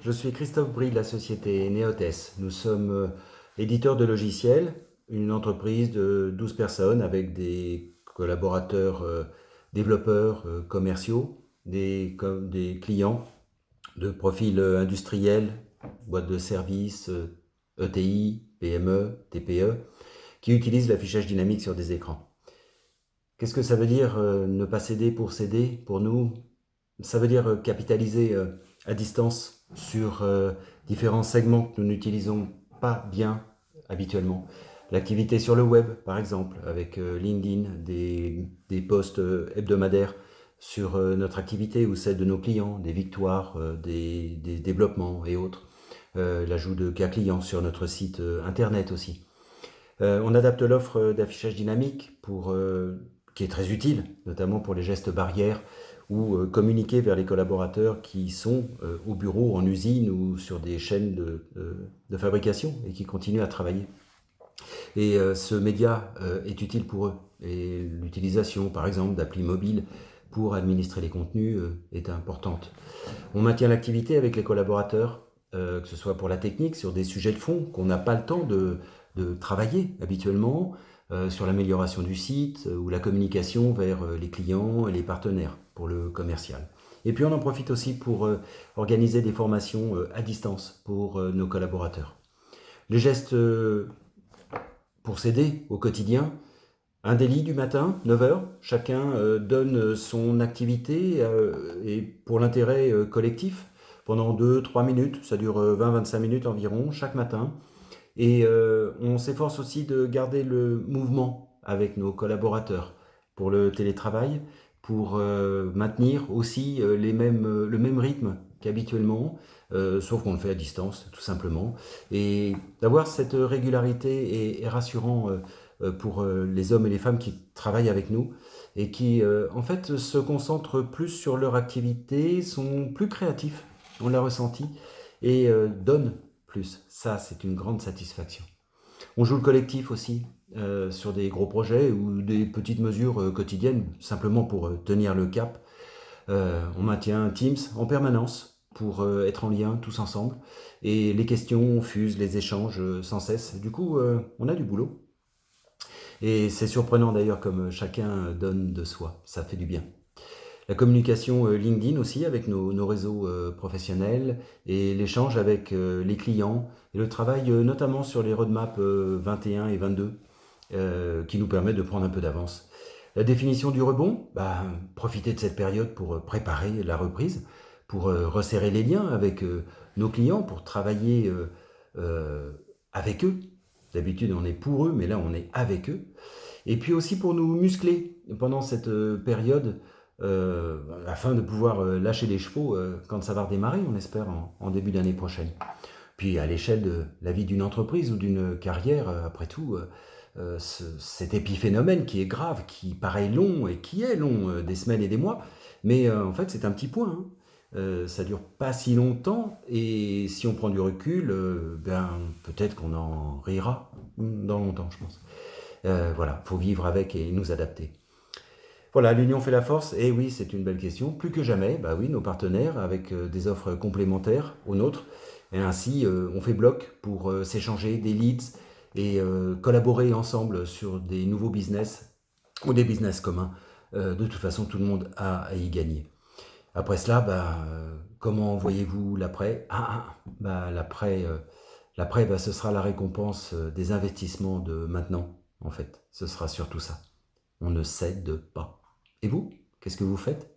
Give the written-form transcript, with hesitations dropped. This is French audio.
Je suis Christophe Brie de la société Neotes. Nous sommes éditeurs de logiciels, une entreprise de 12 personnes avec des collaborateurs, développeurs, commerciaux, des clients de profil industriel, boîtes de services, ETI, PME, TPE, qui utilisent l'affichage dynamique sur des écrans. Qu'est-ce que ça veut dire ne pas céder pour céder pour nous? Ça veut dire capitaliser à distance sur différents segments que nous n'utilisons pas bien habituellement. L'activité sur le web, par exemple, avec LinkedIn, des posts hebdomadaires sur notre activité ou celle de nos clients, des victoires, des développements et autres. L'ajout de cas clients sur notre site internet aussi. On adapte l'offre d'affichage dynamique qui est très utile, notamment pour les gestes barrières ou communiquer vers les collaborateurs qui sont au bureau, en usine ou sur des chaînes de fabrication et qui continuent à travailler. Et ce média est utile pour eux. Et l'utilisation, par exemple, d'applis mobiles pour administrer les contenus est importante. On maintient l'activité avec les collaborateurs, que ce soit pour la technique, sur des sujets de fond qu'on n'a pas le temps de travailler habituellement, sur l'amélioration du site ou la communication vers les clients et les partenaires pour le commercial. Et puis on en profite aussi pour organiser des formations à distance pour nos collaborateurs. Les gestes pour s'aider au quotidien, un délit du matin, 9 heures, chacun donne son activité et pour l'intérêt collectif pendant 2-3 minutes, ça dure 20-25 minutes environ chaque matin. Et on s'efforce aussi de garder le mouvement avec nos collaborateurs pour le télétravail, pour maintenir aussi le même rythme qu'habituellement, sauf qu'on le fait à distance tout simplement. Et d'avoir cette régularité est rassurant pour les hommes et les femmes qui travaillent avec nous et qui en fait se concentrent plus sur leur activité, sont plus créatifs, on l'a ressenti, et donnent plus. Ça, c'est une grande satisfaction. On joue le collectif aussi sur des gros projets ou des petites mesures quotidiennes, simplement pour tenir le cap. On maintient Teams en permanence pour être en lien tous ensemble. Et les questions fusent, les échanges sans cesse. Du coup, on a du boulot. Et c'est surprenant d'ailleurs comme chacun donne de soi. Ça fait du bien. La communication LinkedIn aussi avec nos réseaux professionnels et l'échange avec les clients et le travail notamment sur les roadmaps 21 et 22 qui nous permettent de prendre un peu d'avance. La définition du rebond, profiter de cette période pour préparer la reprise, pour resserrer les liens avec nos clients, pour travailler avec eux. D'habitude on est pour eux, mais là on est avec eux. Et puis aussi pour nous muscler pendant cette période afin de pouvoir lâcher les chevaux quand ça va redémarrer, on espère, en début d'année prochaine. Puis à l'échelle de la vie d'une entreprise ou d'une carrière, après tout, cet épiphénomène qui est grave, qui paraît long et qui est long, des semaines et des mois, mais en fait c'est un petit point. Hein. Ça dure pas si longtemps et si on prend du recul, peut-être qu'on en rira dans longtemps, je pense. Voilà, faut vivre avec et nous adapter. Voilà, l'union fait la force. Et oui, c'est une belle question. Plus que jamais, bah oui, nos partenaires avec des offres complémentaires aux nôtres. Et ainsi, on fait bloc pour s'échanger des leads et collaborer ensemble sur des nouveaux business ou des business communs. De toute façon, tout le monde a à y gagner. Après cela, comment voyez-vous l'après? L'après, ce sera la récompense des investissements de maintenant, en fait. Ce sera surtout ça. On ne cède pas. Et vous, qu'est-ce que vous faites?